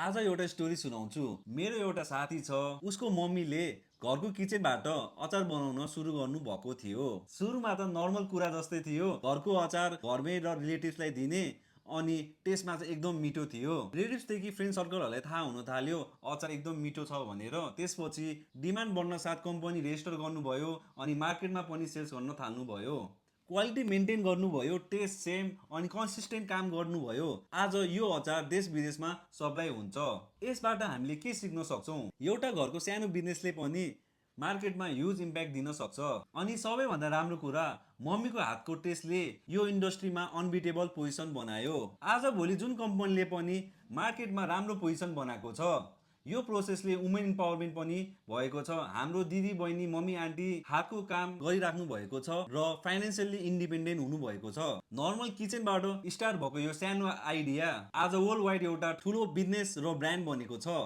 आज एउटा स्टोरी सुनाउँछु। मेरो एउटा साथी छ, उसको मम्मीले घरको किचनबाट अचार बनाउन सुरु गर्नु भएको थियो। सुरुमा त नर्मल कुरा जस्तै थियो, घरको अचार घरमै र रिलेटिभ्सलाई दिने, अनि टेस्टमा चाहिँ एकदम मिठो थियो। रिलेटिभ्सदेखि फ्रेन्ड सर्कलहरूलाई थाहा हुन थाल्यो अचार एकदम मिठो छ भनेर। त्यसपछि डिमान्ड बढ्न साथ कम्पनी रेजिस्टर गर्नुभयो अनि मार्केटमा पनि सेल्स गर्न थाल्नुभयो। क्वालिटी मेन्टेन गर्नुभयो, टेस्ट सेम अनि कन्सिस्टेन्ट काम गर्नुभयो। आज यो अचार देश विदेशमा सप्लाई हुन्छ। यसबाट हामीले के सिक्न सक्छौँ? एउटा घरको सानो बिजनेसले पनि मार्केटमा ह्युज इम्प्याक्ट दिन सक्छ। अनि सबैभन्दा राम्रो कुरा, मम्मीको हातको टेस्टले यो इन्डस्ट्रीमा अनबिटेबल पोजिसन बनायो। आज भोलि जुन कम्पनीले पनि मार्केटमा राम्रो पोजिसन बनाएको छ, यो प्रोसेसले वुमेन इम्पावरमेन्ट पनि भएको छ। हाम्रो दिदी बहिनी मम्मी आन्टी हातको काम गरिराख्नु भएको छ र फाइनेन्सियली इन्डिपेन्डेन्ट हुनु भएको छ। नर्मल किचनबाट स्टार्ट भएको यो सानो आइडिया आज वर्ल्ड वाइड एउटा ठुलो बिजनेस र ब्रान्ड बनेको छ।